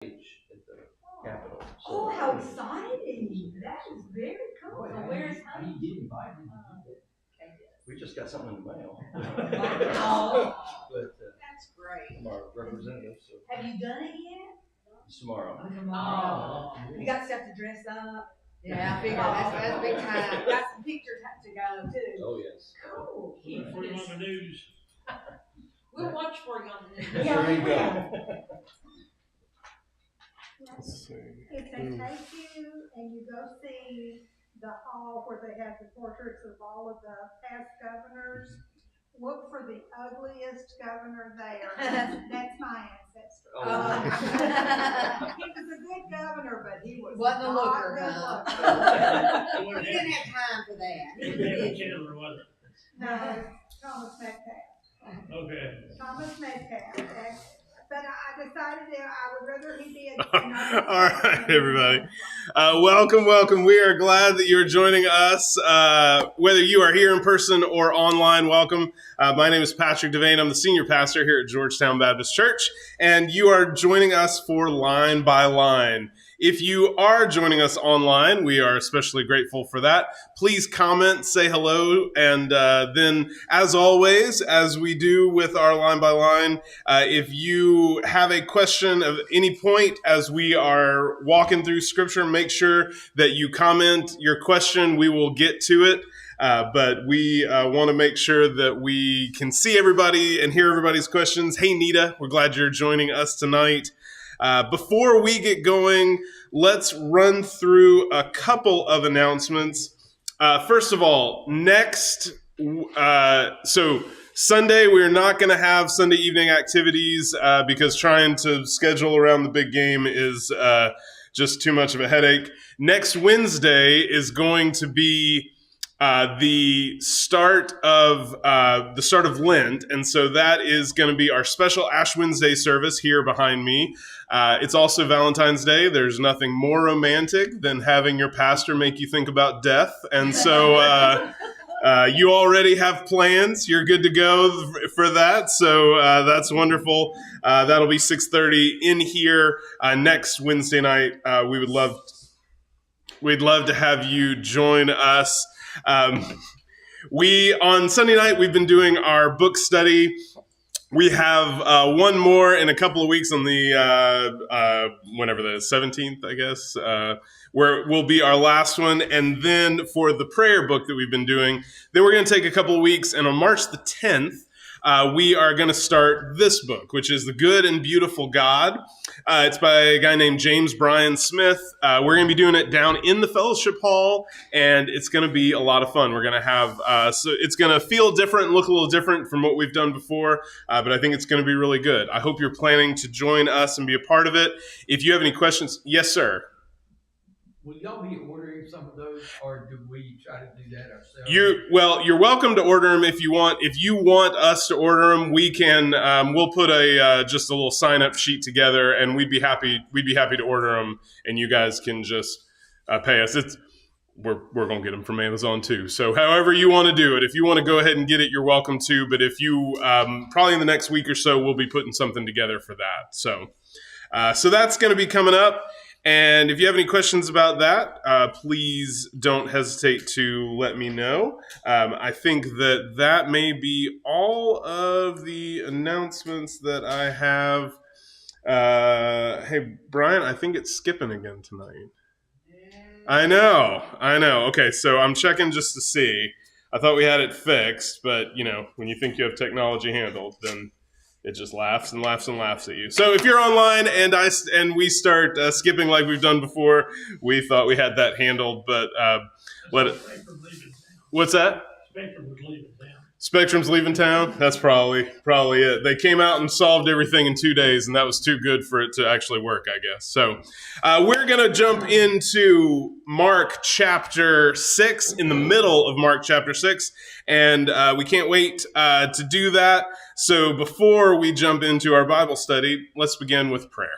at the Capitol. So, Oh, how exciting! That is very cool. Boy, Where's how do you get invited to do that? We just got something in the mail. Wow. But That's great. from our representative, so Have you done it yet? it's tomorrow. Tomorrow. You got stuff to dress up? Yeah, I figured that's a big time. Got some pictures to go too. Oh, yes. Cool. Put it on the news. We'll watch for you on the news. There you go. Let's see. If they take you and you go see the hall where they have the portraits of all of the past governors, look for the ugliest governor there. That's my ancestor. Oh. He was a good governor, but he was Wasn't a not looker, good huh? looking. He didn't have time for that. It was Chandler, wasn't No, Thomas Metcalf. it? Okay. Thomas Metcalf. But I decided that I would rather he did. All right, everybody. Welcome. We are glad that you're joining us. Whether you are here in person or online, welcome. My name is Patrick Devane. I'm the senior pastor here at Georgetown Baptist Church, and you are joining us for Line by Line. If you are joining us online, we are especially grateful for that. Please comment, say hello, and then, as always, as we do with our Line by Line, if you have a question of any point as we are walking through Scripture, make sure that you comment your question. We will get to it. But we want to make sure that we can see everybody and hear everybody's questions. Hey, Nita, we're glad you're joining us tonight. Before we get going, let's run through a couple of announcements. First of all, so Sunday, we're not going to have Sunday evening activities because trying to schedule around the big game is just too much of a headache. Next Wednesday is going to be the start of Lent, and so that is going to be our special Ash Wednesday service here behind me. It's also Valentine's Day. There's nothing more romantic than having your pastor make you think about death, and so you already have plans. You're good to go for that, so that's wonderful. That'll be 6:30 in here next Wednesday night. We'd love to have you join us. On Sunday night, we've been doing our book study. We have one more in a couple of weeks on the, whenever the 17th, I guess, where will be our last one. And then for the prayer book that we've been doing, then we're going to take a couple of weeks. And on March the 10th, we are going to start this book, which is The Good and Beautiful God. It's by a guy named James Bryan Smith. We're going to be doing it down in the fellowship hall, and it's going to be a lot of fun. We're going to have, so it's going to feel different and look a little different from what we've done before, but I think it's going to be really good. I hope you're planning to join us and be a part of it. If you have any questions, yes, sir. Will y'all be ordering some of those, or do we try to do that ourselves? You're welcome to order them if you want. If you want us to order them, we can. We'll put just a little sign up sheet together, and we'd be happy to order them, and you guys can just pay us. We're gonna get them from Amazon too. So however you want to do it, if you want to go ahead and get it, you're welcome to. But if you probably in the next week or so, we'll be putting something together for that. So that's going to be coming up. And if you have any questions about that, please don't hesitate to let me know. I think that may be all of the announcements that I have. Hey, Brian, I think it's skipping again tonight. I know. Okay, so I'm checking just to see. I thought we had it fixed, but, when you think you have technology handled, then it just laughs and laughs and laughs at you. So if you're online and we start skipping like we've done before, we thought we had that handled, but what's that? Spectrum was leaving town. Spectrum's leaving town? That's probably it. They came out and solved everything in 2 days, and that was too good for it to actually work, I guess. So we're going to jump into Mark chapter 6, in the middle of Mark chapter 6, and we can't wait to do that. So before we jump into our Bible study, let's begin with prayer.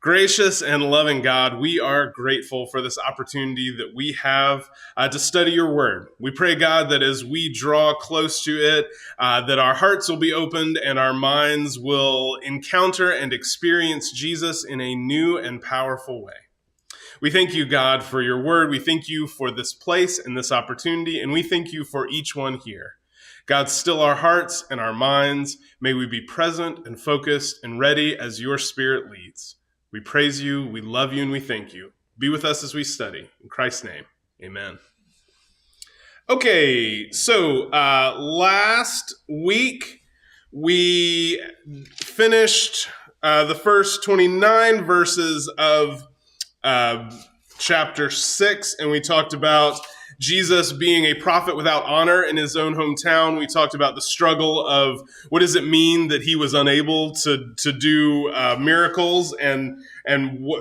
Gracious and loving God, we are grateful for this opportunity that we have to study your word. We pray, God, that as we draw close to it, that our hearts will be opened and our minds will encounter and experience Jesus in a new and powerful way. We thank you, God, for your word. We thank you for this place and this opportunity, and we thank you for each one here. God, still our hearts and our minds. May we be present and focused and ready as your Spirit leads. We praise you, we love you, and we thank you. Be with us as we study. In Christ's name, amen. Okay, so last week we finished the first 29 verses of chapter 6, and we talked about Jesus being a prophet without honor in his own hometown. We talked about the struggle of what does it mean that he was unable to do miracles and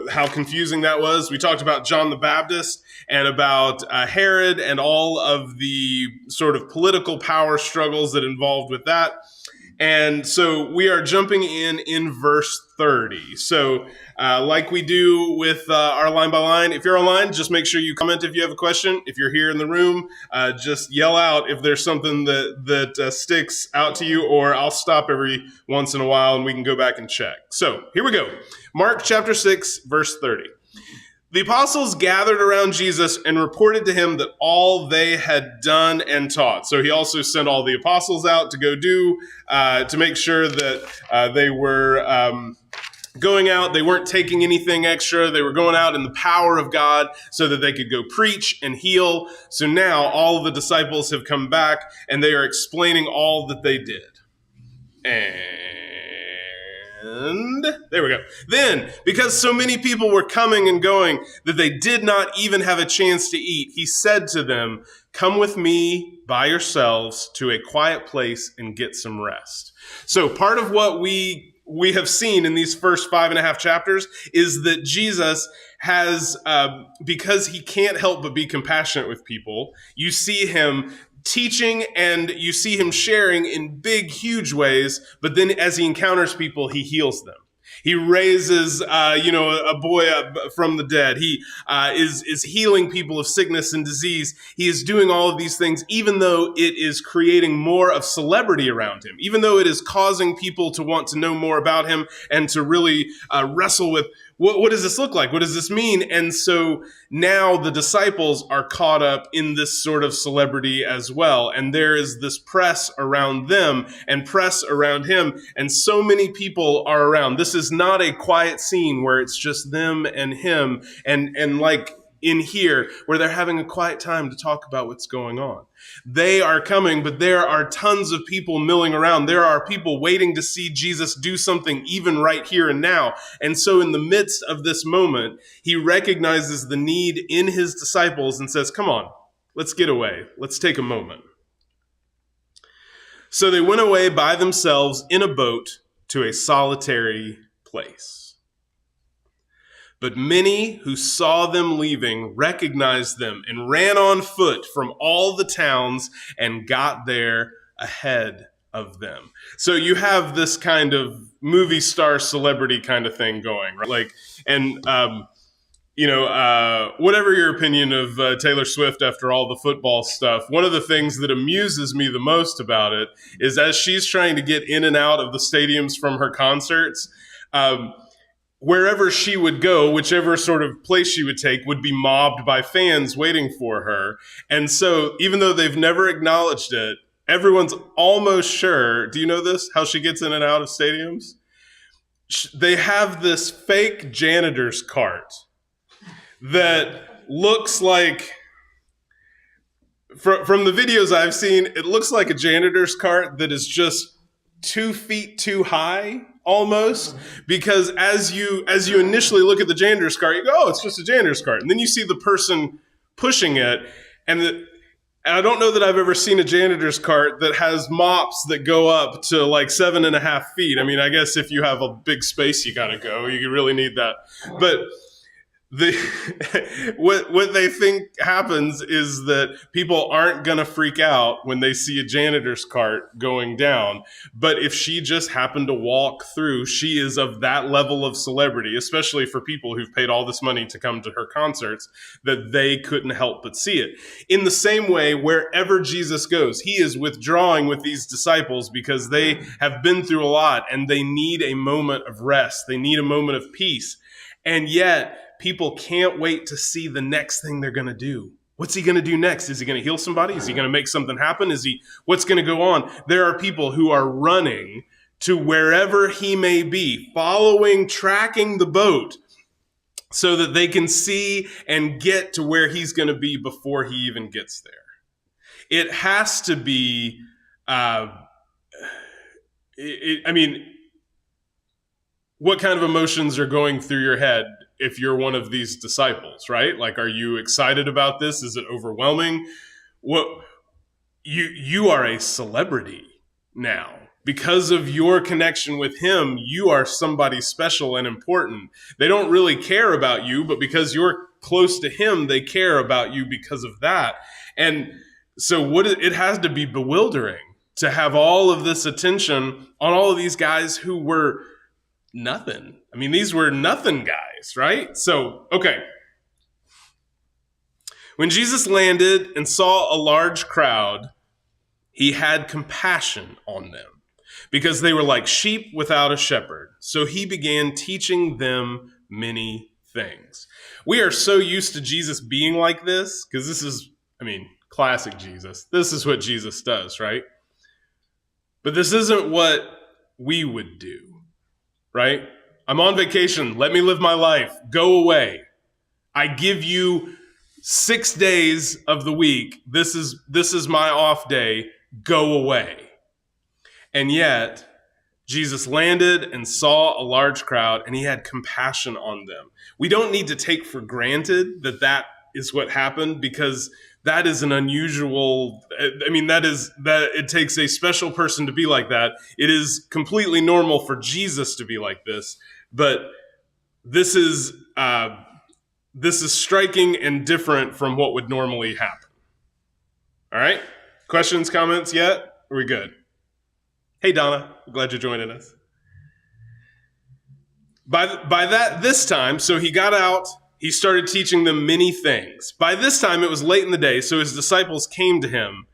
how confusing that was. We talked about John the Baptist and about Herod and all of the sort of political power struggles that involved with that. And so we are jumping in verse 30. So like we do with our line by line, if you're online, just make sure you comment if you have a question. If you're here in the room, just yell out if there's something that sticks out to you, or I'll stop every once in a while and we can go back and check. So here we go. Mark chapter 6, verse 30. The apostles gathered around Jesus and reported to him that all they had done and taught. So he also sent all the apostles out to go do, to make sure that they were going out. They weren't taking anything extra. They were going out in the power of God so that they could go preach and heal. So now all of the disciples have come back and they are explaining all that they did. And there we go. Then, because so many people were coming and going that they did not even have a chance to eat, he said to them, "Come with me by yourselves to a quiet place and get some rest." So part of what we have seen in these first 5.5 chapters is that Jesus has, because he can't help but be compassionate with people, you see him teaching and you see him sharing in big, huge ways, but then as he encounters people, he heals them. He raises, a boy up from the dead. He is healing people of sickness and disease. He is doing all of these things, even though it is creating more of celebrity around him, even though it is causing people to want to know more about him and to really wrestle with, what does this look like? What does this mean? And so now the disciples are caught up in this sort of celebrity as well. And there is this press around them and press around him. And so many people are around. This is not a quiet scene where it's just them and him and like in here where they're having a quiet time to talk about what's going on. They are coming, but there are tons of people milling around. There are people waiting to see Jesus do something even right here and now. And so in the midst of this moment, he recognizes the need in his disciples and says, "Come on, let's get away. Let's take a moment." So they went away by themselves in a boat to a solitary place. But many who saw them leaving recognized them and ran on foot from all the towns and got there ahead of them. So you have this kind of movie star celebrity kind of thing going, right? Like, and, whatever your opinion of Taylor Swift after all the football stuff, one of the things that amuses me the most about it is as she's trying to get in and out of the stadiums from her concerts, wherever she would go, whichever sort of place she would take, would be mobbed by fans waiting for her. And so even though they've never acknowledged it, everyone's almost sure, do you know this, how she gets in and out of stadiums? They have this fake janitor's cart that looks like, from the videos I've seen, it looks like a janitor's cart that is just 2 feet too high, almost, because as you initially look at the janitor's cart, you go, "Oh, it's just a janitor's cart," and then you see the person pushing it, and I don't know that I've ever seen a janitor's cart that has mops that go up to like 7.5 feet. I mean, I guess if you have a big space, you got to go. You really need that, but what they think happens is that people aren't going to freak out when they see a janitor's cart going down. But if she just happened to walk through, she is of that level of celebrity, especially for people who've paid all this money to come to her concerts, that they couldn't help but see it. In the same way, wherever Jesus goes, he is withdrawing with these disciples because they have been through a lot and they need a moment of rest. They need a moment of peace. And yet, people can't wait to see the next thing they're going to do. What's he going to do next? Is he going to heal somebody? Is he going to make something happen? What's going to go on? There are people who are running to wherever he may be, following, tracking the boat so that they can see and get to where he's going to be before he even gets there. It has to be, what kind of emotions are going through your head if you're one of these disciples, right? Like, are you excited about this? Is it overwhelming? What you are a celebrity now. Because of your connection with him, you are somebody special and important. They don't really care about you, but because you're close to him, they care about you because of that. And so it has to be bewildering to have all of this attention on all of these guys who were nothing. I mean, these were nothing guys, right? So, okay. When Jesus landed and saw a large crowd, he had compassion on them because they were like sheep without a shepherd. So he began teaching them many things. We are so used to Jesus being like this because this is, classic Jesus. This is what Jesus does, right? But this isn't what we would do. Right? I'm on vacation. Let me live my life. Go away. I give you 6 days of the week. This is my off day. Go away. And yet, Jesus landed and saw a large crowd, and he had compassion on them. We don't need to take for granted that is what happened, because that is an unusual, that it takes a special person to be like that. It is completely normal for Jesus to be like this, but this is striking and different from what would normally happen. All right? Questions, comments yet? Are we good? Hey, Donna, glad you're joining us. This time, so he got out, he started teaching them many things. By this time, it was late in the day, so his disciples came to him.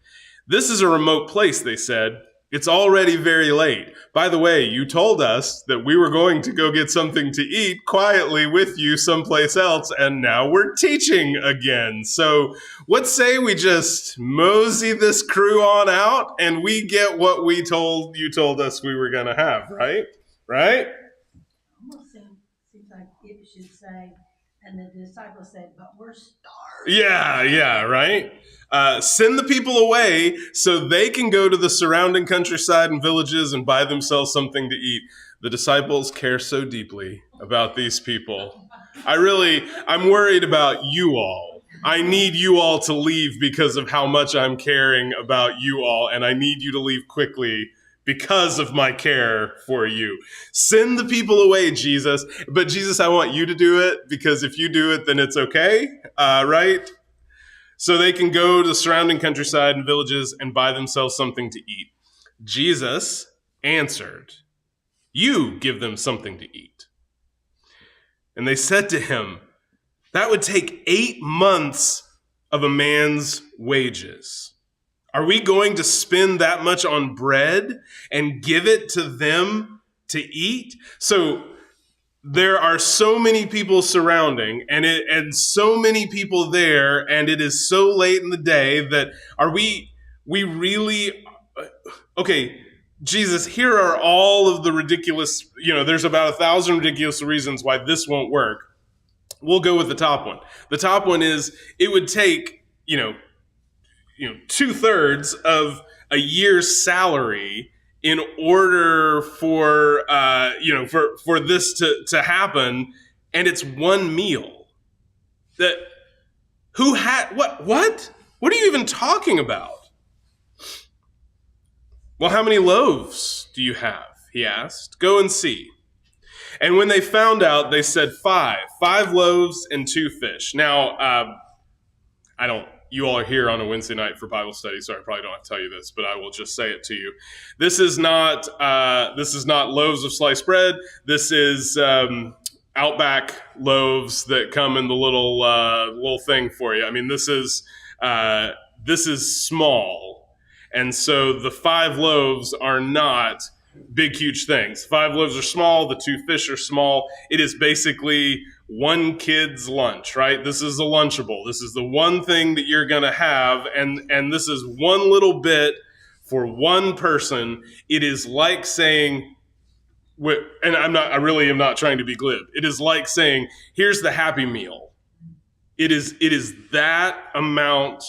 This is a remote place, they said. It's already very late. By the way, you told us that we were going to go get something to eat quietly with you someplace else, and now we're teaching again. So what say we just mosey this crew on out, and we get what you told us we were going to have, right? Right? Almost seems like it should say, and the disciples said, but we're starved. Yeah, right? Send the people away so they can go to the surrounding countryside and villages and buy themselves something to eat. The disciples care so deeply about these people. I'm worried about you all. I need you all to leave because of how much I'm caring about you all, and I need you to leave quickly because of my care for you. Send the people away, Jesus. But Jesus, I want you to do it, because if you do it, then it's okay, right? So they can go to the surrounding countryside and villages and buy themselves something to eat. Jesus answered, "You give them something to eat." And they said to him, "That would take 8 months of a man's wages. Are we going to spend that much on bread and give it to them to eat?" So there are so many people surrounding and so many people there, and it is so late in the day that we really, okay, Jesus, here are all of the ridiculous, there's about 1,000 ridiculous reasons why this won't work. We'll go with the top one. The top one is it would take, 2/3 of a year's salary in order for this to happen, and it's one meal. What are you even talking about? Well, how many loaves do you have? He asked. Go and see. And when they found out, they said 5 loaves and 2 fish. Now, you all are here on a Wednesday night for Bible study, so I probably don't have to tell you this, but I will just say it to you. This is not loaves of sliced bread. This is Outback loaves that come in the little thing for you. I mean, this is small, and so the 5 loaves are not big, huge things. 5 loaves are small. The 2 fish are small. It is basically one kid's lunch, right? This is a Lunchable. This is the one thing that you're going to have, and this is one little bit for one person. It is like saying, and I really am not trying to be glib. It is like saying, here's the Happy Meal. It is that amount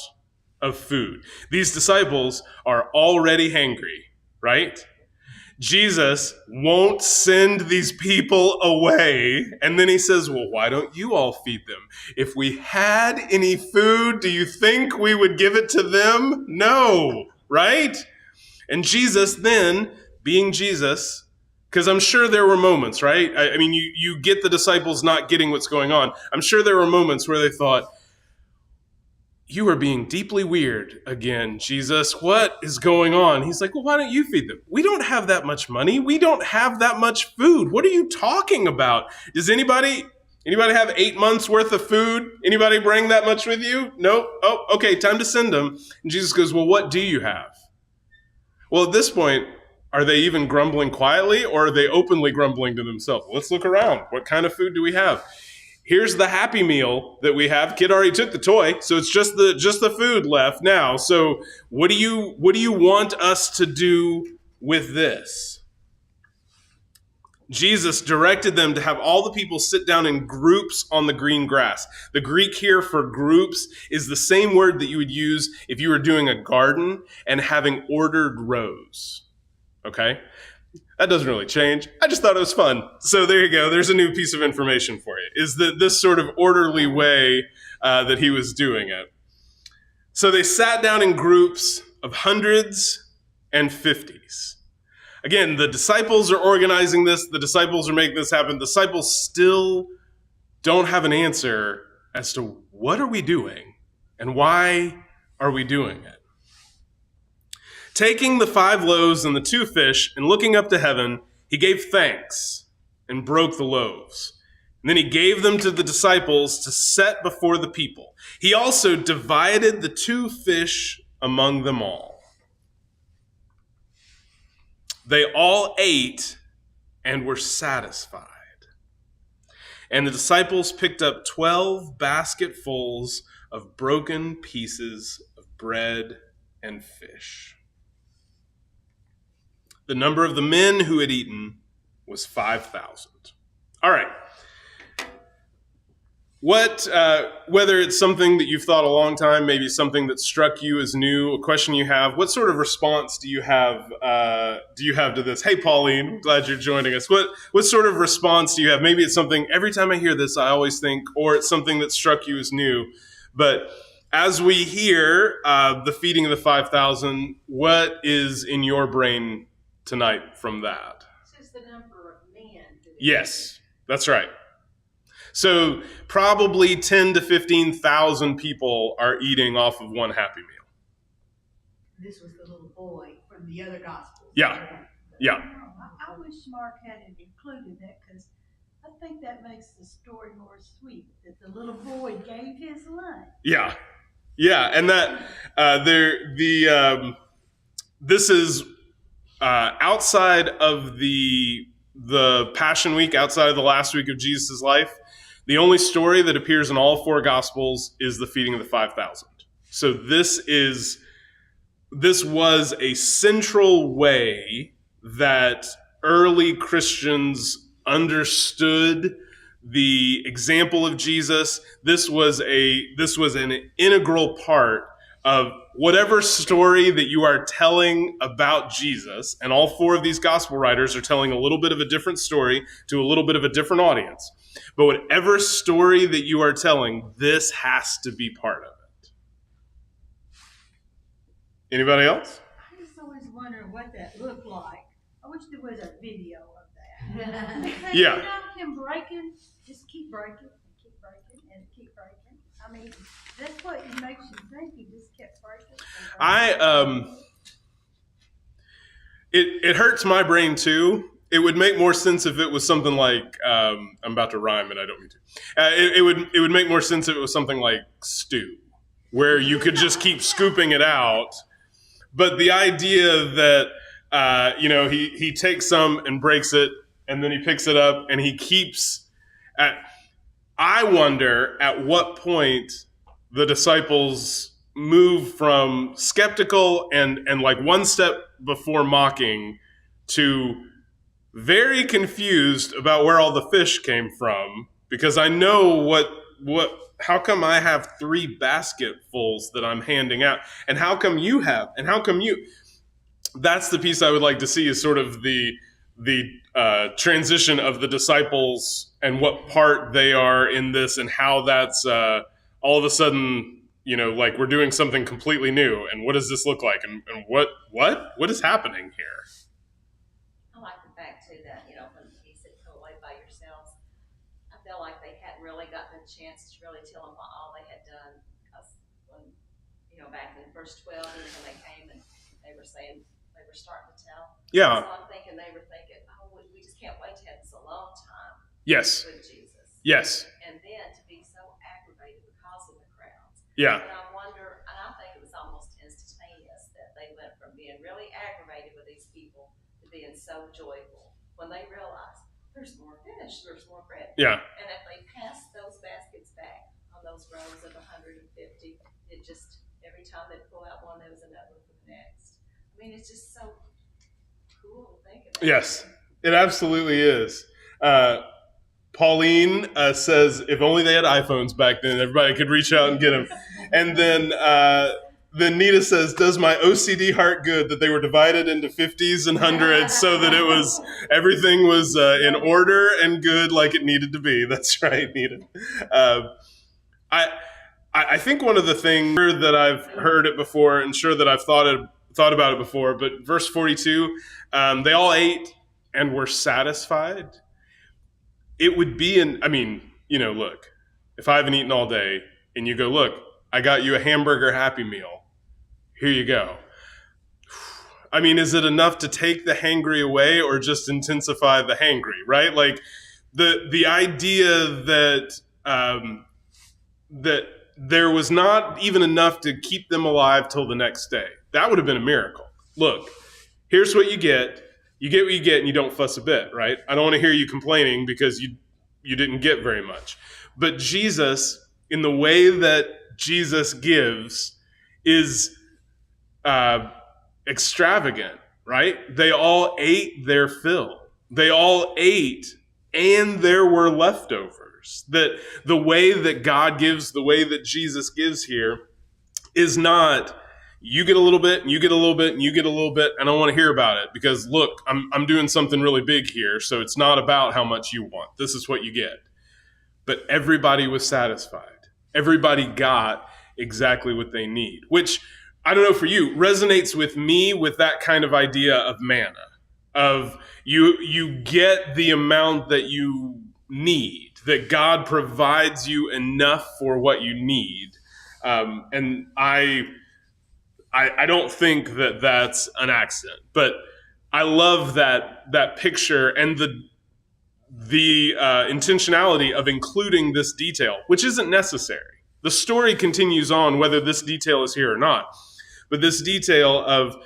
of food. These disciples are already hangry, right? Jesus won't send these people away. And then he says, well, why don't you all feed them? If we had any food, do you think we would give it to them? No, right? And Jesus then, being Jesus, because I'm sure there were moments, right? I mean, you get the disciples not getting what's going on. I'm sure there were moments where they thought, you are being deeply weird again, Jesus. What is going on? He's like, well, why don't you feed them? We don't have that much money. We don't have that much food. What are you talking about? Does anybody have 8 months worth of food? Anybody bring that much with you? No? Oh, okay, time to send them. And Jesus goes, well, what do you have? Well, at this point, are they even grumbling quietly, or are they openly grumbling to themselves? Let's look around. What kind of food do we have? Here's the Happy Meal that we have. Kid already took the toy, so it's just the food left now. So what do you want us to do with this? Jesus directed them to have all the people sit down in groups on the green grass. The Greek here for groups is the same word that you would use if you were doing a garden and having ordered rows. Okay? That doesn't really change. I just thought it was fun. So there you go. There's a new piece of information for you. Is that this sort of orderly way that he was doing it. So they sat down in groups of hundreds and 50s. Again, the disciples are organizing this. The disciples are making this happen. The disciples still don't have an answer as to what are we doing and why are we doing it. Taking the 5 loaves and the 2 fish and looking up to heaven, he gave thanks and broke the loaves. And then he gave them to the disciples to set before the people. He also divided the 2 fish among them all. They all ate and were satisfied. And the disciples picked up 12 basketfuls of broken pieces of bread and fish. The number of the men who had eaten was 5,000. All right. Whether it's something that you've thought a long time, maybe something that struck you as new, a question you have, what sort of response do you have to this? Hey, Pauline, glad you're joining us. What sort of response do you have? Maybe it's something, every time I hear this, I always think, or it's something that struck you as new. But as we hear the feeding of the 5,000, what is in your brain tonight from that? This is the number of men. Yes, that's right. So probably 10 to 15,000 people are eating off of one Happy Meal. This was the little boy from the other gospel. Yeah. I wish Mark hadn't included that, because I think that makes the story more sweet, that the little boy gave his lunch. Yeah, and that this is outside of the Passion Week, outside of the last week of Jesus' life. The only story that appears in all 4 Gospels is the feeding of the 5,000. So this was a central way that early Christians understood the example of Jesus. This was an integral part of whatever story that you are telling about Jesus, and all 4 of these gospel writers are telling a little bit of a different story to a little bit of a different audience. But whatever story that you are telling, this has to be part of it. Anybody else? I just always wonder what that looked like. I wish there was a video of that. Yeah. You know, them breaking, just keep breaking and keep breaking and keep breaking. I mean, that's what it makes you think. He just kept breaking. It hurts my brain too. It would make more sense if it was something like I'm about to rhyme and I don't mean to. It would make more sense if it was something like stew, where you could just keep scooping it out. But the idea that he takes some and breaks it, and then he picks it up and he keeps. I wonder at what point the disciples move from skeptical and like one step before mocking to very confused about where all the fish came from, because I know how come I have 3 basketfuls that I'm handing out, and how come you have, and how come you. That's the piece I would like to see, is sort of the transition of the disciples and what part they are in this, and how that's all of a sudden, like we're doing something completely new, and what does this look like, and what is happening here? I like the fact too that, when he said go away by yourselves, I felt like they hadn't really gotten a chance to really tell them all they had done, because when, back in the first 12, when they came and they were saying, they were starting to tell. Yeah. So I'm thinking they were thinking, oh, we just can't wait to have this alone time. Yes. With Jesus. Yes. And then to be so aggravated because of the crowds. Yeah. And I wonder, and I think it was almost instantaneous that they went from being really aggravated with these people to being so joyful when they realized there's more fish, there's more bread. Yeah. And if they passed those baskets back on those rows of 150, it just, every time they pull out one, there was another for the next. I mean, it's just so cool to think about. Yes, it absolutely is. Pauline says, if only they had iPhones back then, everybody could reach out and get them. And then Nita says, does my OCD heart good that they were divided into 50s and 100s so that everything was in order and good like it needed to be. That's right, Nita. I think one of the things that I've heard it before, and sure that I've thought about it before, but verse 42, they all ate and were satisfied. It would be look, if I haven't eaten all day and you go, look, I got you a hamburger Happy Meal. Here you go. I mean, is it enough to take the hangry away or just intensify the hangry, right? Like the idea that that there was not even enough to keep them alive till the next day. That would have been a miracle. Look, here's what you get. You get what you get and you don't fuss a bit, right? I don't want to hear you complaining because you didn't get very much. But Jesus, in the way that Jesus gives, is extravagant, right? They all ate their fill. They all ate and there were leftovers. That the way that God gives, the way that Jesus gives here is not you get a little bit and you get a little bit and you get a little bit and I want to hear about it because look, I'm doing something really big here. So it's not about how much you want. This is what you get. But everybody was satisfied. Everybody got exactly what they need, which I don't know for you, resonates with me with that kind of idea of manna, of you get the amount that you need, that God provides you enough for what you need. And I don't think that that's an accident, but I love that picture and the intentionality of including this detail, which isn't necessary. The story continues on whether this detail is here or not. But this detail of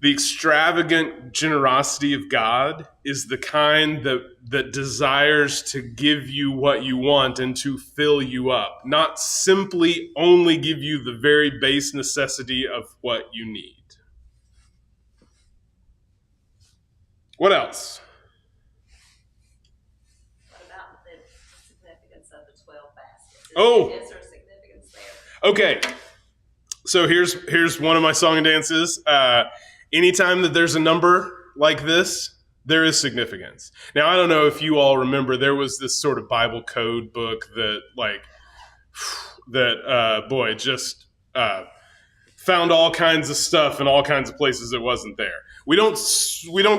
the extravagant generosity of God is the kind that desires to give you what you want and to fill you up, not simply only give you the very base necessity of what you need. What else? What about the significance of the 12 baskets? Is there significance there? Okay. So here's one of my song and dances. Anytime that there's a number like this, there is significance. Now, I don't know if you all remember, there was this sort of Bible code book that just found all kinds of stuff in all kinds of places it wasn't there. We don't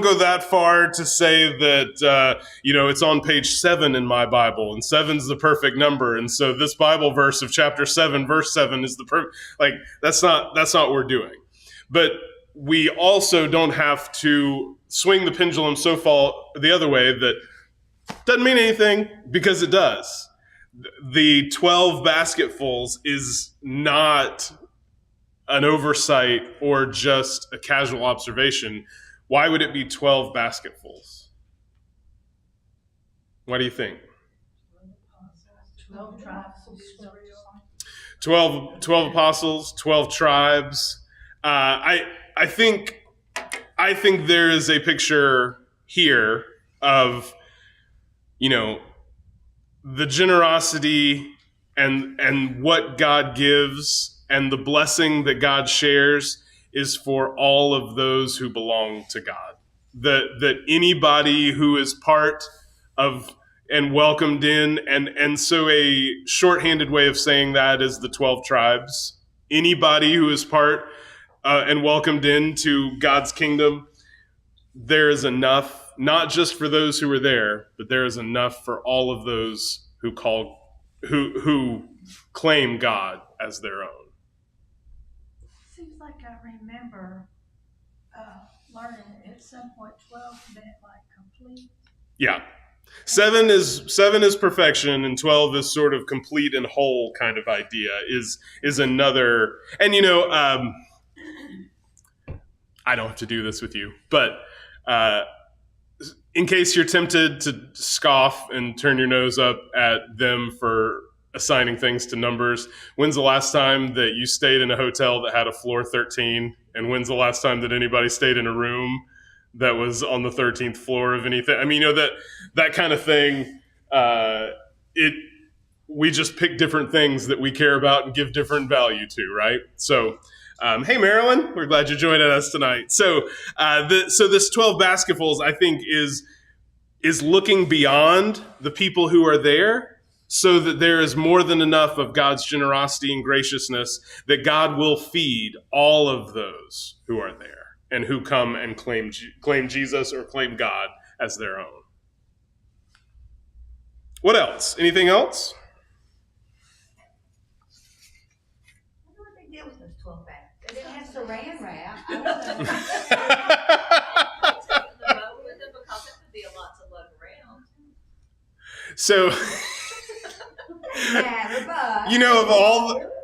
go that far to say that it's on page 7 in my Bible, and 7's the perfect number, and so this Bible verse of chapter 7, verse 7 is the perfect. Like that's not what we're doing. But we also don't have to swing the pendulum so far the other way that doesn't mean anything, because it does. The 12 basketfuls is not an oversight or just a casual observation. Why would it be 12 basketfuls? What do you think? 12 tribes of Israel. 12 apostles, 12 tribes. I think there is a picture here of, the generosity and what God gives and the blessing that God shares is for all of those who belong to God. That anybody who is part of and welcomed in, and so a shorthanded way of saying that is the 12 tribes. Anybody who is part and welcomed into God's kingdom, there is enough, not just for those who are there, but there is enough for all of those who claim God as their own. Seems like I remember learning at some point 12 meant like complete. Yeah. 7 is perfection, and 12 is sort of complete and whole kind of idea, is another. And I don't have to do this with you, but in case you're tempted to scoff and turn your nose up at them for assigning things to numbers, when's the last time that you stayed in a hotel that had a floor 13? And when's the last time that anybody stayed in a room that was on the 13th floor of anything? I mean, that kind of thing. We just pick different things that we care about and give different value to, right? So, hey, Marilyn, we're glad you're joining us tonight. So, this 12 basketfuls, I think, is looking beyond the people who are there, so that there is more than enough of God's generosity and graciousness that God will feed all of those who are there and who come and claim Jesus or claim God as their own. What else? Anything else? I wonder what they did with those 12 bags. They didn't have saran wrap. I don't know. Taking the boat with them because it could be a lot to lug around. So, Matter, but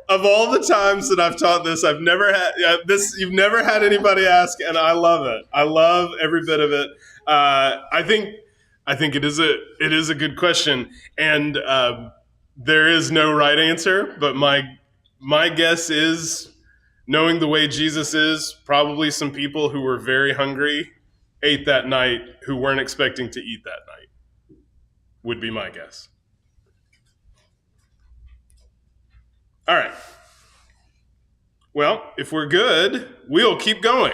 of all the times that I've taught this, I've never had this. You've never had anybody ask, and I love it. I love every bit of it. I think it is a good question, and there is no right answer. But my guess is, knowing the way Jesus is, probably some people who were very hungry ate that night who weren't expecting to eat that night. Would be my guess. All right. Well, if we're good, we'll keep going.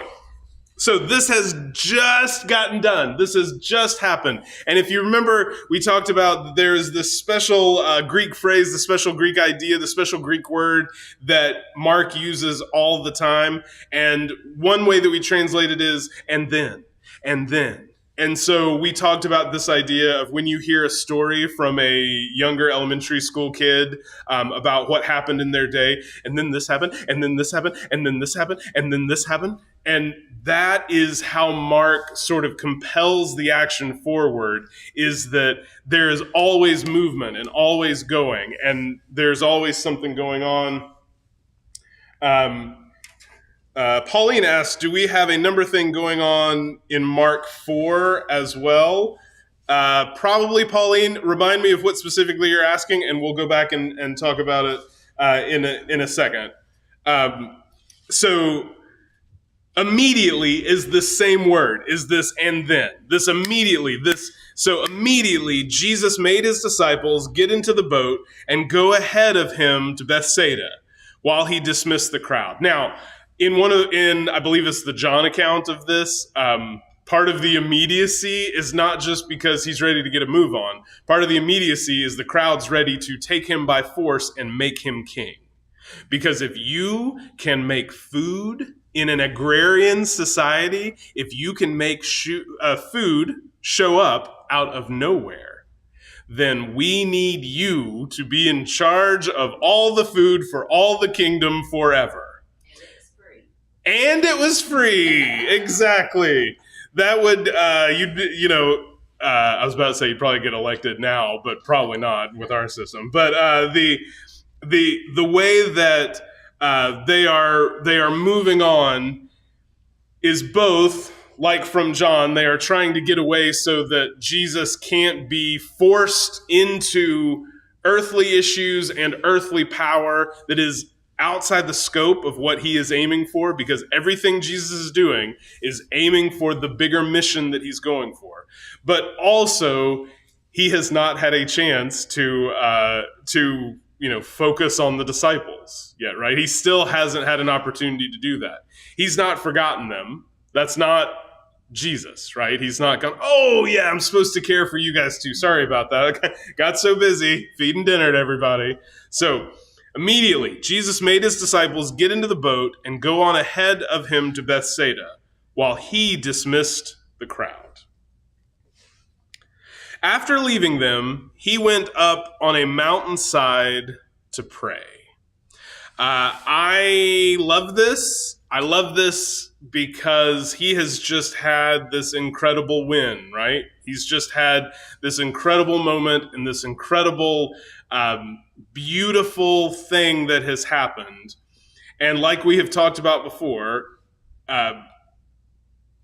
So this has just gotten done. This has just happened. And if you remember, we talked about there's this special Greek phrase, the special Greek idea, the special Greek word that Mark uses all the time. And one way that we translate it is, and then, and then. And so we talked about this idea of when you hear a story from a younger elementary school kid about what happened in their day, and then this happened, and then this happened, and then this happened, and then this happened. And that is how Mark sort of compels the action forward, is that there is always movement and always going, and there's always something going on. Pauline asked, do we have a number thing going on in Mark 4 as well? Probably, Pauline. Remind me of what specifically you're asking, and we'll go back and talk about it in a second. So immediately is the same word, is this and then. This immediately, so immediately Jesus made his disciples get into the boat and go ahead of him to Bethsaida while he dismissed the crowd. Now, in I believe it's the John account of this, part of the immediacy is not just because he's ready to get a move on. Part of the immediacy is the crowd's ready to take him by force and make him king. Because if you can make food in an agrarian society, if you can make food show up out of nowhere, then we need you to be in charge of all the food for all the kingdom forever. And it was free. Exactly. That would, I was about to say you'd probably get elected now, but probably not with our system. But the way that they are moving on is both, like from John, they are trying to get away so that Jesus can't be forced into earthly issues and earthly power that is outside the scope of what he is aiming for, because everything Jesus is doing is aiming for the bigger mission that he's going for. But also, he has not had a chance to focus on the disciples yet, right? He still hasn't had an opportunity to do that. He's not forgotten them. That's not Jesus, right? He's not gone, oh yeah, I'm supposed to care for you guys too. Sorry about that. I got so busy feeding dinner to everybody. So immediately, Jesus made his disciples get into the boat and go on ahead of him to Bethsaida while he dismissed the crowd. After leaving them, he went up on a mountainside to pray. I love this. I love this because he has just had this incredible win, right? He's just had this incredible moment and this incredible, beautiful thing that has happened. And like we have talked about before,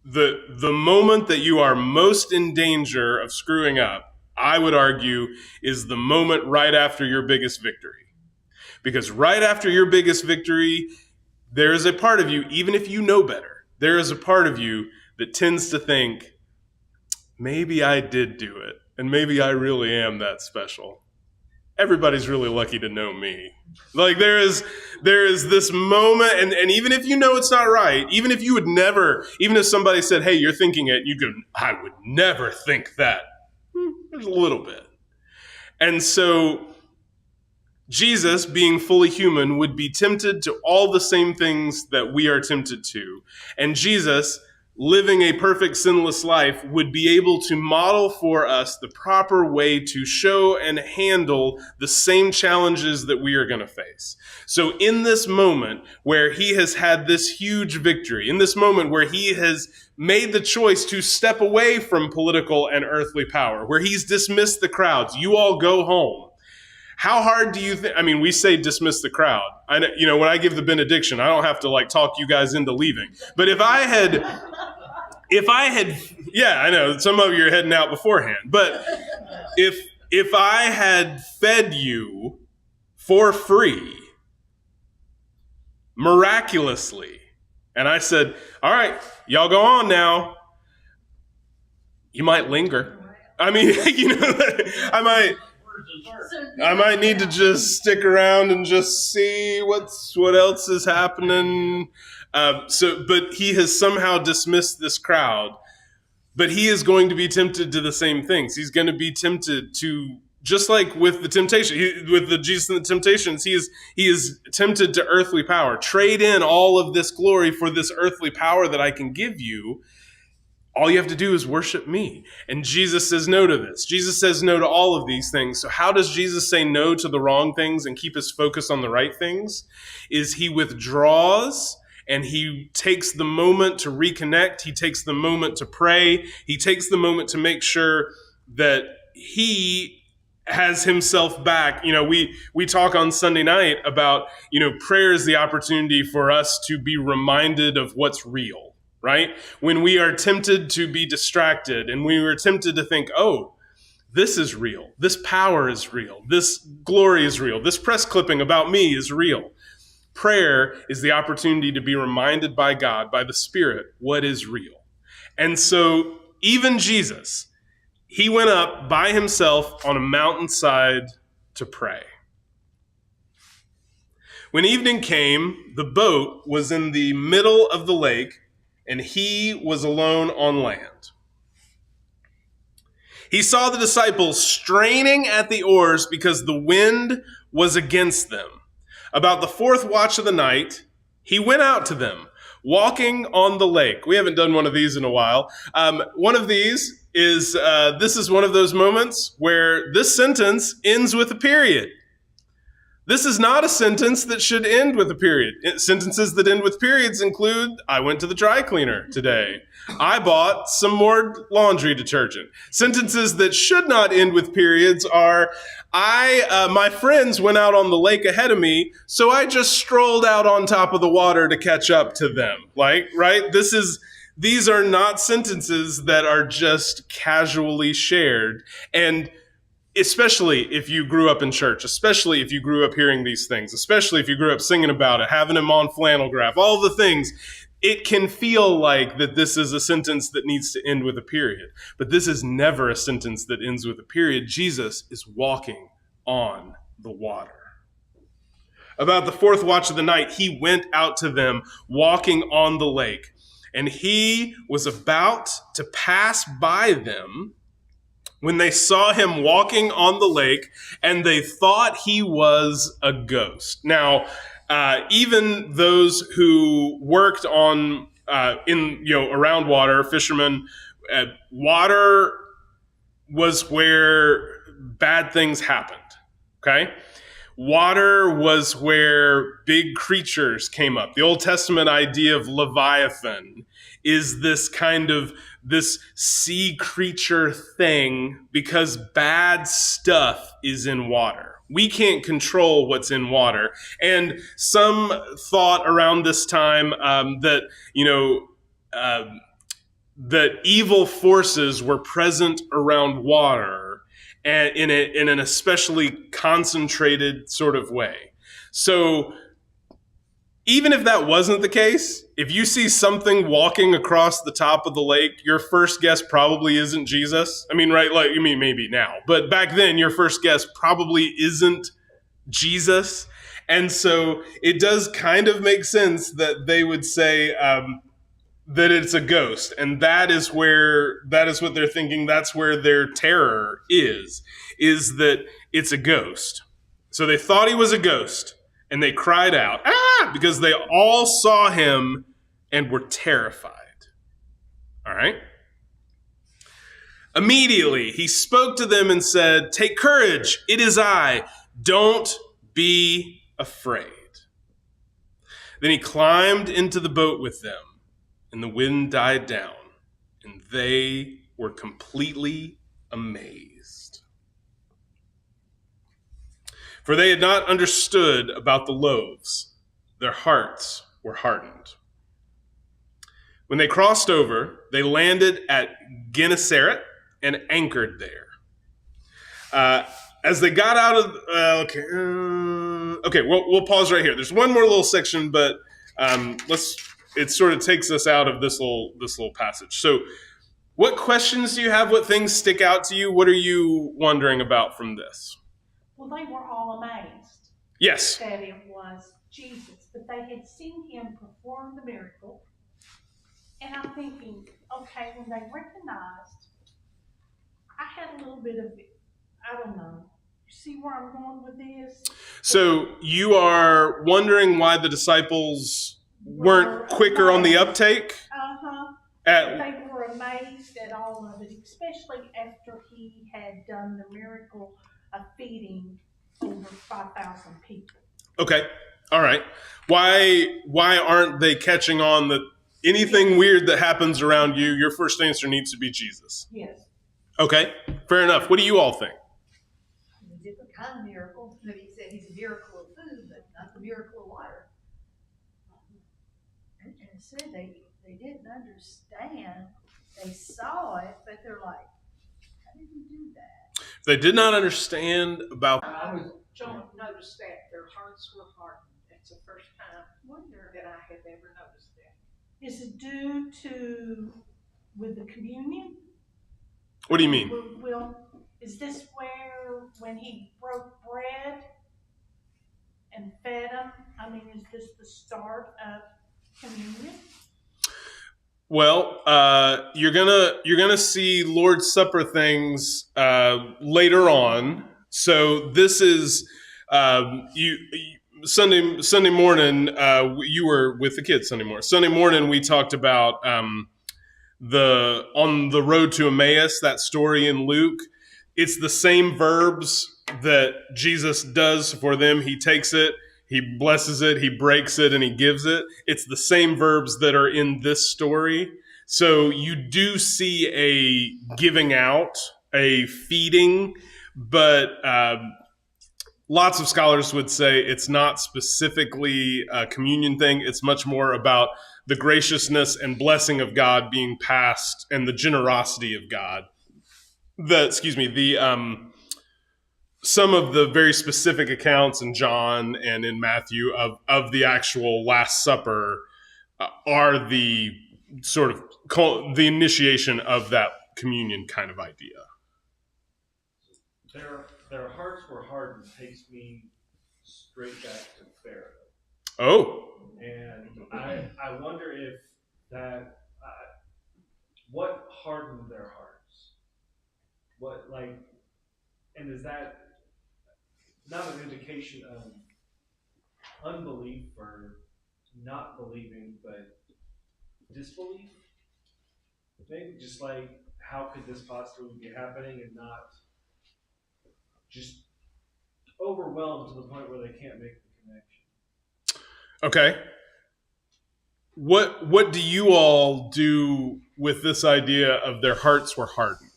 the moment that you are most in danger of screwing up, I would argue, is the moment right after your biggest victory. Because right after your biggest victory, there is a part of you, even if you know better, there is a part of you that tends to think, maybe I did do it, and maybe I really am that special. Everybody's really lucky to know me. Like there is this moment, and even if you know it's not right, even if somebody said, hey, you're thinking it, you go, I would never think that. There's a little bit. And so Jesus, being fully human, would be tempted to all the same things that we are tempted to. And Jesus, living a perfect sinless life, would be able to model for us the proper way to show and handle the same challenges that we are going to face. So in this moment where he has had this huge victory, in this moment where he has made the choice to step away from political and earthly power, where he's dismissed the crowds, you all go home. How hard do you think? I mean, we say dismiss the crowd. I know, when I give the benediction, I don't have to talk you guys into leaving. But if I had, yeah, I know some of you are heading out beforehand. But if I had fed you for free, miraculously, and I said, all right, y'all go on now, you might linger. I mean, I might need to just stick around and just see what else is happening. But he has somehow dismissed this crowd. But he is going to be tempted to the same things. He's going to be tempted to, just like with the temptation, with the Jesus and the temptations, he is tempted to earthly power. Trade in all of this glory for this earthly power that I can give you. All you have to do is worship me. And Jesus says no to this. Jesus says no to all of these things. So how does Jesus say no to the wrong things and keep his focus on the right things? Is he withdraws and he takes the moment to reconnect. He takes the moment to pray. He takes the moment to make sure that he has himself back. We talk on Sunday night about, prayer is the opportunity for us to be reminded of what's real. Right? When we are tempted to be distracted and we are tempted to think, oh, this is real. This power is real. This glory is real. This press clipping about me is real. Prayer is the opportunity to be reminded by God, by the Spirit, what is real. And so even Jesus, he went up by himself on a mountainside to pray. When evening came, the boat was in the middle of the lake, and he was alone on land. He saw the disciples straining at the oars because the wind was against them. About the fourth watch of the night, he went out to them, walking on the lake. We haven't done one of these in a while. One of these is, this is one of those moments where this sentence ends with a period. This is not a sentence that should end with a period. Sentences that end with periods include, I went to the dry cleaner today. I bought some more laundry detergent. Sentences that should not end with periods are, my friends went out on the lake ahead of me, so I just strolled out on top of the water to catch up to them. Right? These are not sentences that are just casually shared. And especially if you grew up in church, especially if you grew up hearing these things, especially if you grew up singing about it, having them on flannel graph, all the things, it can feel like that this is a sentence that needs to end with a period. But this is never a sentence that ends with a period. Jesus is walking on the water. About the fourth watch of the night, he went out to them walking on the lake, and he was about to pass by them when they saw him walking on the lake, and they thought he was a ghost. Now, even those who worked on around water, fishermen, water was where bad things happened. Okay, water was where big creatures came up. The Old Testament idea of Leviathan is this kind of this sea creature thing because bad stuff is in water. We can't control what's in water. And some thought around this time that evil forces were present around water and in an especially concentrated sort of way. So even if that wasn't the case, if you see something walking across the top of the lake, your first guess probably isn't Jesus. I mean, right? Maybe now, but back then, your first guess probably isn't Jesus. And so it does kind of make sense that they would say that it's a ghost. And that is what they're thinking. That's where their terror is that it's a ghost. So they thought he was a ghost. And they cried out, "Ah!" because they all saw him and were terrified. All right? Immediately, he spoke to them and said, "Take courage, it is I. Don't be afraid." Then he climbed into the boat with them, and the wind died down, and they were completely amazed. For they had not understood about the loaves. Their hearts were hardened. When they crossed over, they landed at Gennesaret and anchored there. As they got out of... we'll pause right here. There's one more little section, but it sort of takes us out of this little passage. So what questions do you have? What things stick out to you? What are you wondering about from this? Well, they were all amazed. Yes. That it was Jesus, but they had seen him perform the miracle. And I'm thinking, okay, when they recognized, I had a little bit of, I don't know. You see where I'm going with this? So you are wondering why the disciples weren't quicker on the uptake? They were amazed at all of it, especially after he had done the miracle of feeding over 5,000 people. Okay. All right. Why aren't they catching on that anything weird that happens around you, your first answer needs to be Jesus? Yes. Okay. Fair enough. What do you all think? A different kind of miracle. Maybe he said he's a miracle of food, but not the miracle of water. And it said they didn't understand. They saw it, but they're like, how did he do that? They did not understand about... John noticed that their hearts were hardened. It's the first time that I have ever noticed that. Is it due to with the communion? What do you mean? Is this where when he broke bread and fed them? I mean, is this the start of communion? Well, you're gonna see Lord's Supper things later on. So this is Sunday morning, you were with the kids Sunday morning. Sunday morning, we talked about on the road to Emmaus, that story in Luke. It's the same verbs that Jesus does for them. He takes it, he blesses it, he breaks it, and he gives it. It's the same verbs that are in this story. So you do see a giving out, a feeding, but lots of scholars would say it's not specifically a communion thing. It's much more about the graciousness and blessing of God being passed and the generosity of God. Some of the very specific accounts in John and in Matthew of the actual Last Supper are the sort of the initiation of that communion kind of idea. Their hearts were hardened takes me straight back to Pharaoh. Oh. And I wonder if that, what hardened their hearts? And is that not an indication of unbelief or not believing, but disbelief? Maybe just like, how could this possibly be happening, and not just overwhelmed to the point where they can't make the connection. Okay. What do you all do with this idea of their hearts were hardened?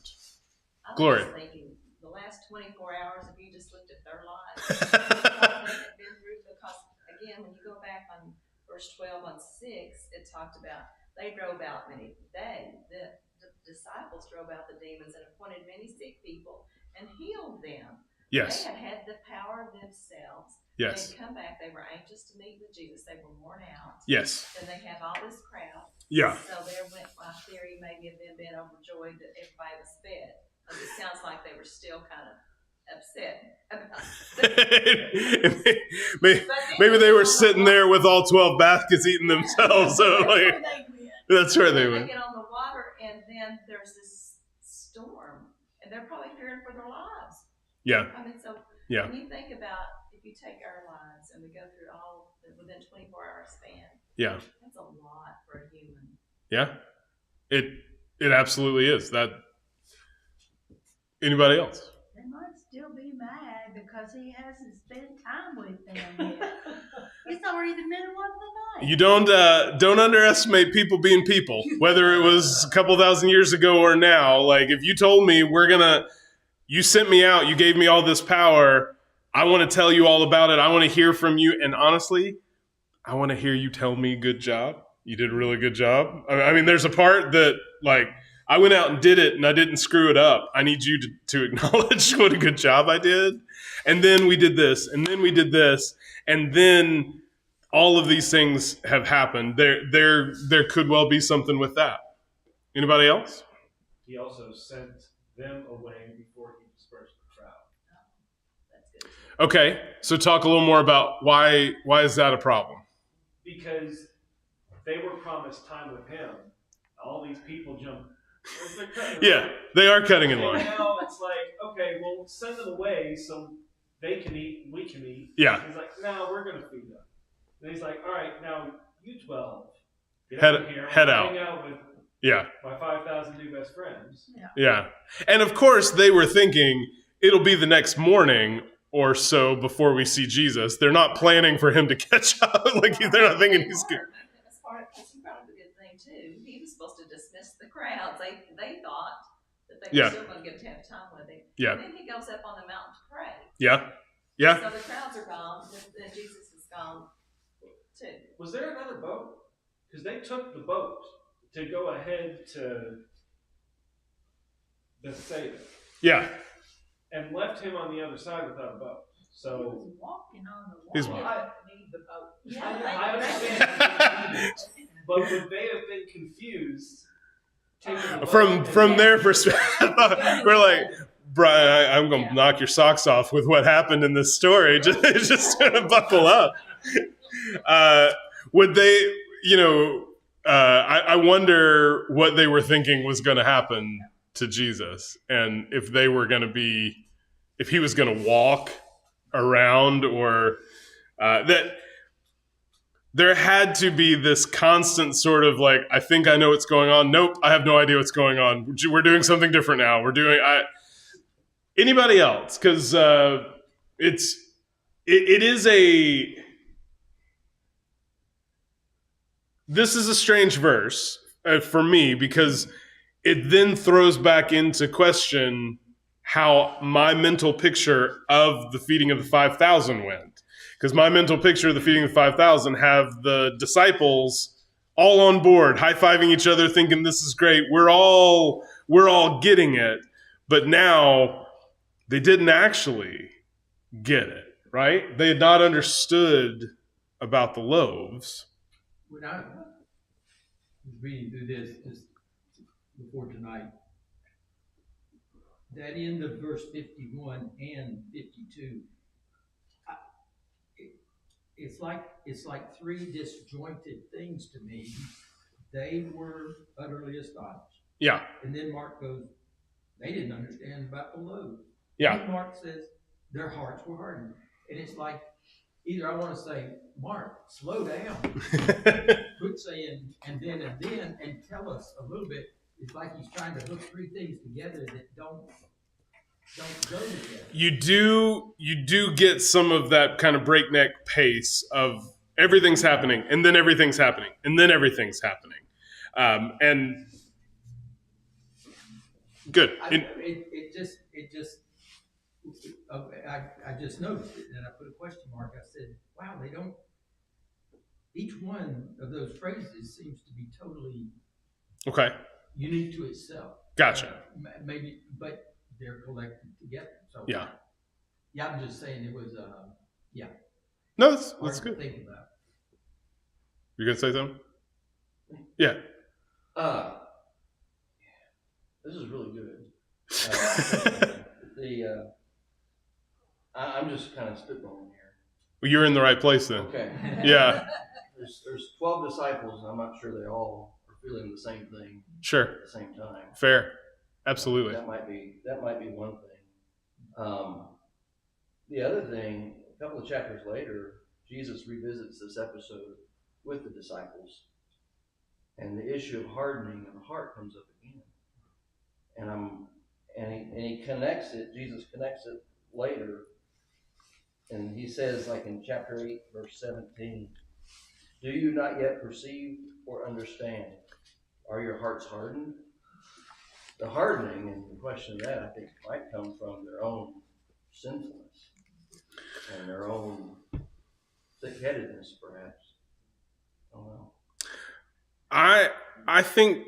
Gloria. I was thinking the last 24 hours, if you just looked at their lives, what they had been through, because again, when you go back on verse 12 on 6, it talked about they drove out many. The disciples drove out the demons and appointed many sick people and healed them. Yes. They had the power themselves. Yes. They'd come back. They were anxious to meet with Jesus. They were worn out. Yes. And they had all this crowd. Yeah. So there went my theory, maybe of them being overjoyed that everybody was fed. Because it sounds like they were still kind of upset about it. maybe they were sitting there with all 12 baskets eating themselves. So like, that's where they went. They get on the water, and then there's this storm, and they're probably fearing for their lives. Yeah. I mean, so yeah. When you think about, if you take our lives and we go through all within 24-hour span, yeah, that's a lot for a human. Yeah, it absolutely is. That. Anybody else? They might still be mad because he hasn't spent time with them yet. It's already the middle of the night. You don't underestimate people being people, whether it was a couple thousand years ago or now. Like, if you told me you sent me out, you gave me all this power, I want to tell you all about it, I want to hear from you, and honestly, I want to hear you tell me good job. You did a really good job. I mean, there's a part that, like, I went out and did it, and I didn't screw it up. I need you to acknowledge what a good job I did. And then we did this, and then we did this, and then all of these things have happened. There could well be something with that. Anybody else? He also sent them away before he dispersed the crowd. That's good. Okay, so talk a little more about why is that a problem? Because they were promised time with him. All these people jump. Yeah, they are cutting in line. Now it's like, okay, well, send them away so they can eat, we can eat. Yeah. He's like, no, we're going to feed them. And he's like, all right, now you 12, get head out here. Head out. Hang out with my 5,000 new best friends. Yeah. And of course, they were thinking it'll be the next morning or so before we see Jesus. They're not planning for him to catch up. Like, they're not thinking he's good. That's part of the good thing too. He was supposed to dismiss the crowds. They thought that they were still going to get to have time with him. Yeah. And then he goes up on the mountain to pray. Yeah. Yeah. So the crowds are gone, and Jesus is gone too. Was there another boat? Because they took the boat to go ahead to Bethsaida. Yeah. And left him on the other side without a boat. So He was walking on the He's water. I need the boat. Yeah, I understand. But would they have been confused? From their perspective, we're like, Brian, I'm going to knock your socks off with what happened in this story. Just buckle up. Would they, I wonder what they were thinking was going to happen to Jesus, and if they were going to be, if he was going to walk around, or That there had to be this constant sort of like, I think I know what's going on. Nope, I have no idea what's going on. We're doing something different now. Anybody else? Because it is a. This is a strange verse for me because it then throws back into question how my mental picture of the feeding of the 5,000 went. Because my mental picture of the feeding of the 5,000 have the disciples all on board, high-fiving each other, thinking this is great. We're all getting it. But now they didn't actually get it, right? They had not understood about the loaves. When I was reading through this just before tonight, that end of verse 51 and 52, it's like three disjointed things to me. They were utterly astonished. Yeah. And then Mark goes, they didn't understand about the loaves. Yeah. And then Mark says, their hearts were hardened. And it's like, either I want to say, Mark, slow down. Quit saying, and then, and tell us a little bit. It's like he's trying to hook three things together that don't go together. You do get some of that kind of breakneck pace of everything's happening, and then everything's happening, and then everything's happening. And good. I just noticed it, and I put a question mark. I said, wow, they don't. Each one of those phrases seems to be totally unique to itself. Gotcha. Maybe, but they're collected together. So yeah, I'm just saying it was No, that's good. Think about. You gonna say something? Yeah. This is really good. I'm just kind of spitballing here. Well, you're in the right place then. Okay. Yeah. There's 12 disciples, and I'm not sure they all are feeling the same thing. Sure. At the same time. Fair. Absolutely. That might be one thing. The other thing, a couple of chapters later, Jesus revisits this episode with the disciples, and the issue of hardening of the heart comes up again. And he connects it. Jesus connects it later, and he says, like in chapter 8, verse 17, "Do you not yet perceive or understand? Are your hearts hardened?" The hardening and the question of that, I think, might come from their own sinfulness and their own thick-headedness, perhaps. I don't know. I think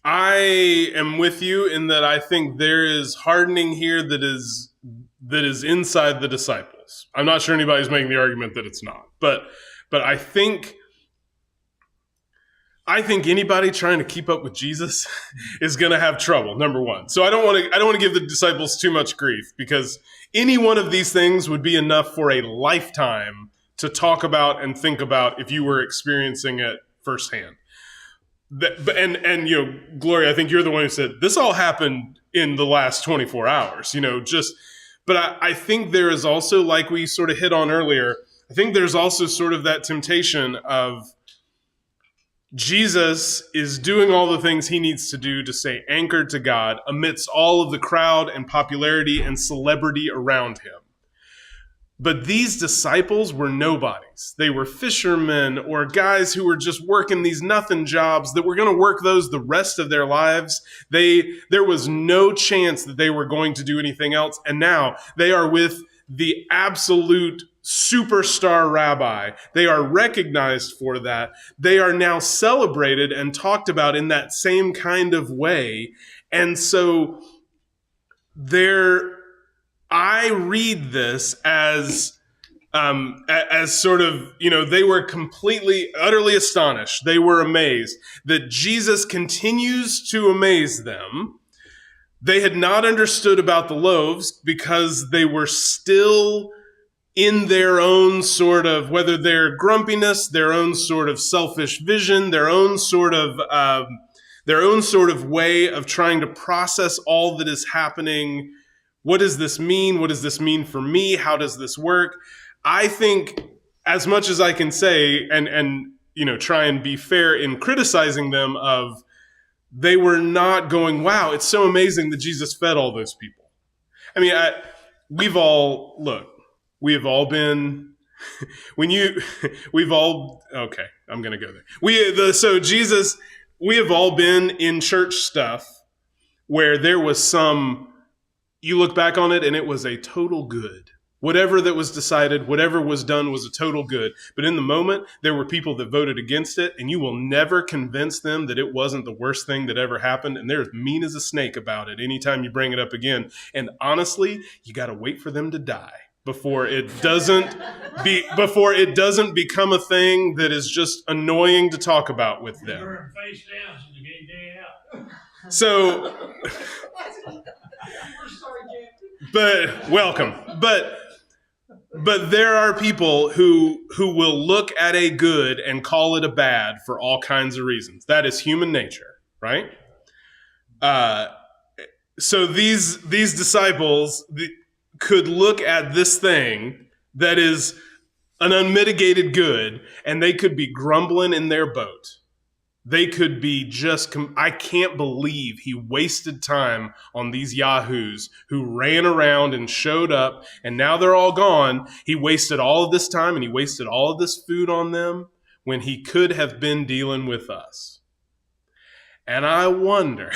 I am with you in that I think there is hardening here that is inside the disciples. I'm not sure anybody's making the argument that it's not, but I think anybody trying to keep up with Jesus is going to have trouble. Number one, so I don't want to give the disciples too much grief, because any one of these things would be enough for a lifetime to talk about and think about if you were experiencing it firsthand. And Gloria, I think you're the one who said this all happened in the last 24 hours. But I think there is also, like we sort of hit on earlier, I think there's also sort of that temptation of Jesus is doing all the things he needs to do to stay anchored to God amidst all of the crowd and popularity and celebrity around him. But these disciples were nobodies. They were fishermen or guys who were just working these nothing jobs that were going to work those the rest of their lives. There was no chance that they were going to do anything else. And now they are with the absolute superstar rabbi. They are recognized for that. They are now celebrated and talked about in that same kind of way. And so I read this as sort of, they were completely, utterly astonished. They were amazed that Jesus continues to amaze them. They had not understood about the loaves because they were still in their own sort of, whether their grumpiness, their own sort of selfish vision, their own sort of way of trying to process all that is happening what does this mean? What does this mean for me? How does this work? I think as much as I can say and try and be fair in criticizing them of, they were not going, wow, it's so amazing that Jesus fed all those people. I mean, we have all been, okay, I'm going to go there. Jesus, we have all been in church stuff where there was you look back on it and it was a total good. Whatever that was decided, whatever was done was a total good. But in the moment, there were people that voted against it, and you will never convince them that it wasn't the worst thing that ever happened. And they're as mean as a snake about it anytime you bring it up again. And honestly, you got to wait for them to die before it doesn't become a thing that is just annoying to talk about with them. Burn face down so the day out. So, We're sorry, Jim. but welcome. But there are people who will look at a good and call it a bad for all kinds of reasons. That is human nature, right? So these disciples could look at this thing that is an unmitigated good, and they could be grumbling in their boat. They could be just, I can't believe he wasted time on these yahoos who ran around and showed up, and now they're all gone. He wasted all of this time and he wasted all of this food on them when he could have been dealing with us. And I wonder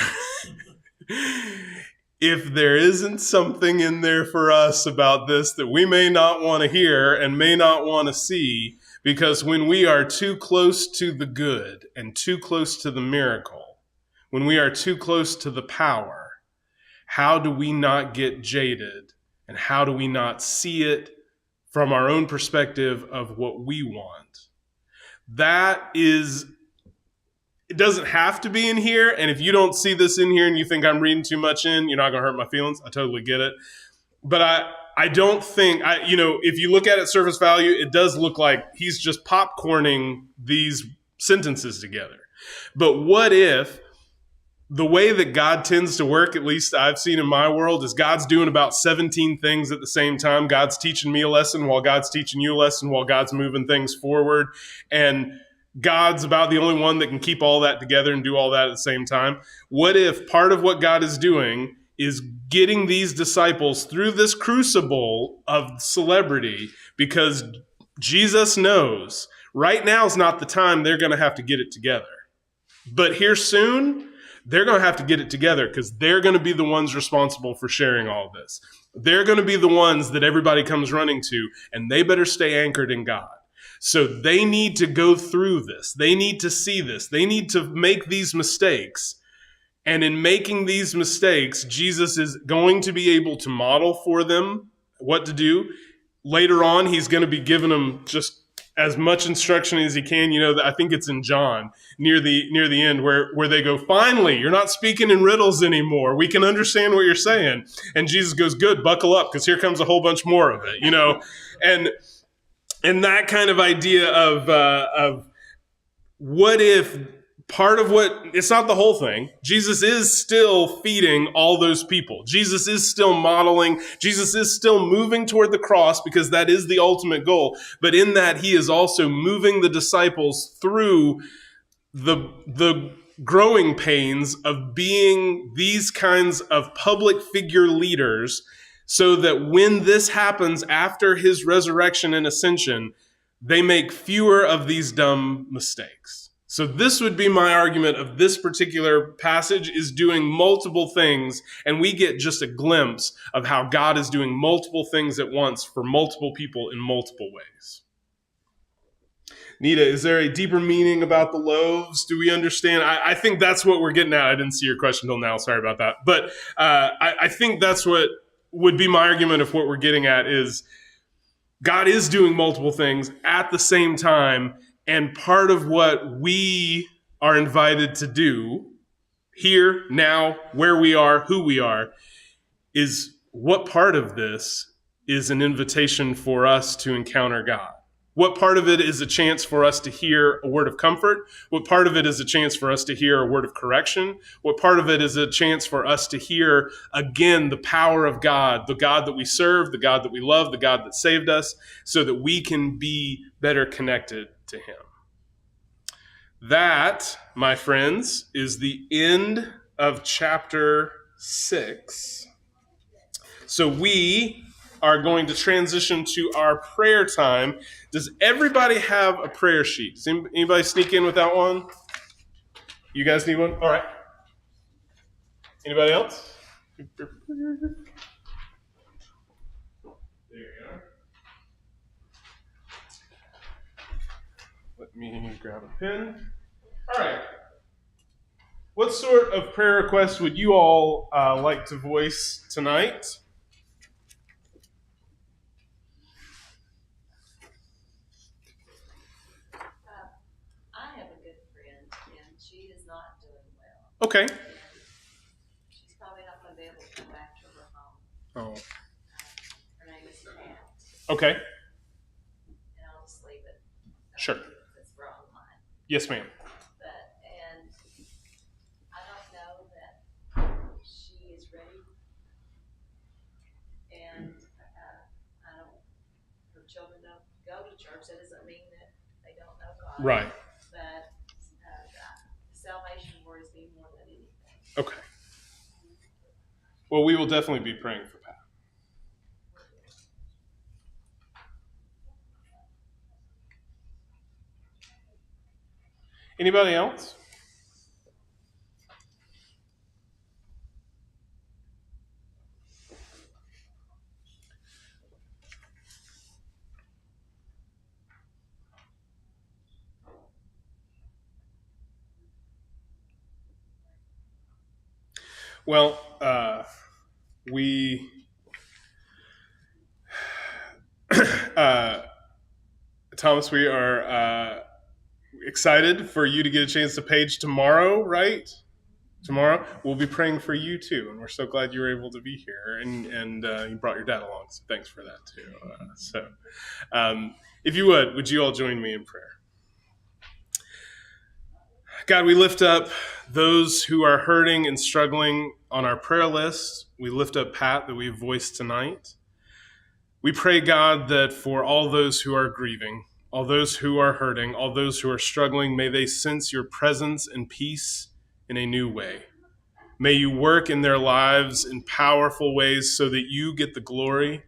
if there isn't something in there for us about this that we may not want to hear and may not want to see. Because when we are too close to the good and too close to the miracle, when we are too close to the power, how do we not get jaded? And how do we not see it from our own perspective of what we want? It doesn't have to be in here. And if you don't see this in here and you think I'm reading too much in, you're not going to hurt my feelings. I totally get it. But I don't think, if you look at it surface value, it does look like he's just popcorning these sentences together. But what if the way that God tends to work, at least I've seen in my world, is God's doing about 17 things at the same time. God's teaching me a lesson while God's teaching you a lesson while God's moving things forward. And God's about the only one that can keep all that together and do all that at the same time. What if part of what God is doing is getting these disciples through this crucible of celebrity, because Jesus knows right now is not the time they're going to have to get it together. But here soon, they're going to have to get it together because they're going to be the ones responsible for sharing all this. They're going to be the ones that everybody comes running to, and they better stay anchored in God. So they need to go through this. They need to see this. They need to make these mistakes. And in making these mistakes, Jesus is going to be able to model for them what to do. Later on, he's going to be giving them just as much instruction as he can. I think it's in John near the end where they go, finally, you're not speaking in riddles anymore. We can understand what you're saying. And Jesus goes, good, buckle up, because here comes a whole bunch more of it, and that kind of idea of what if part of it's not the whole thing. Jesus is still feeding all those people. Jesus is still modeling. Jesus is still moving toward the cross because that is the ultimate goal. But in that, he is also moving the disciples through the growing pains of being these kinds of public figure leaders, so that when this happens after his resurrection and ascension, they make fewer of these dumb mistakes. So this would be my argument of this particular passage is doing multiple things, and we get just a glimpse of how God is doing multiple things at once for multiple people in multiple ways. Nita, is there a deeper meaning about the loaves? Do we understand? I think that's what we're getting at. I didn't see your question till now. Sorry about that. But I think that's what would be my argument of what we're getting at is God is doing multiple things at the same time. And part of what we are invited to do here, now, where we are, who we are, is what part of this is an invitation for us to encounter God? What part of it is a chance for us to hear a word of comfort? What part of it is a chance for us to hear a word of correction? What part of it is a chance for us to hear, again, the power of God, the God that we serve, the God that we love, the God that saved us, so that we can be better connected to him? That, my friends, is the end of chapter 6. So we are going to transition to our prayer time. Does everybody have a prayer sheet? Does anybody sneak in with that one? You guys need one? All right. Anybody else? There you are. Let me grab a pen. All right. What sort of prayer requests would you all like to voice tonight? I have a good friend, and she is not doing well. Okay. She's probably not going to be able to come back to her home. Oh. Her name is Pat. Okay. And I'll just leave it. Sure. It's wrong line. Yes, ma'am. And I don't know that she is ready. And her children don't go to church. That doesn't mean that they don't know God. Right. But salvation worries me more than anything. Okay. Well, we will definitely be praying for Pat. Anybody else? Well, Thomas, we are excited for you to get a chance to page tomorrow, right? Tomorrow. We'll be praying for you too, and we're so glad you were able to be here, and you brought your dad along, so thanks for that too. If you would you all join me in prayer? God, we lift up those who are hurting and struggling on our prayer list. We lift up Pat that we've voiced tonight. We pray, God, that for all those who are grieving, all those who are hurting, all those who are struggling, may they sense your presence and peace in a new way. May you work in their lives in powerful ways so that you get the glory.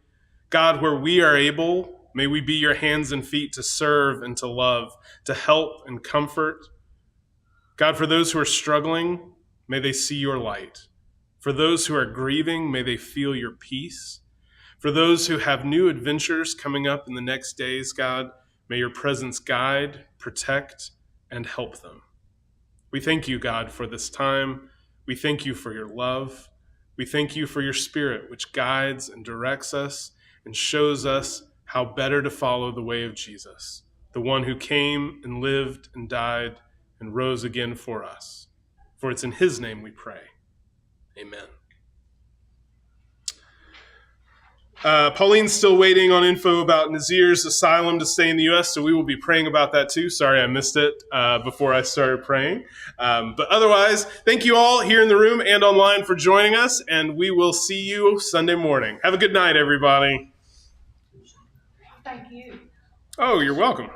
God, where we are able, may we be your hands and feet to serve and to love, to help and comfort. God, for those who are struggling, may they see your light. For those who are grieving, may they feel your peace. For those who have new adventures coming up in the next days, God, may your presence guide, protect, and help them. We thank you, God, for this time. We thank you for your love. We thank you for your Spirit, which guides and directs us and shows us how better to follow the way of Jesus, the one who came and lived and died and rose again for us. For it's in his name we pray. Amen. Pauline's still waiting on info about Nazir's asylum to stay in the U.S., so we will be praying about that too. Sorry I missed it before I started praying. But otherwise, thank you all here in the room and online for joining us, and we will see you Sunday morning. Have a good night, everybody. Thank you. Oh, you're welcome.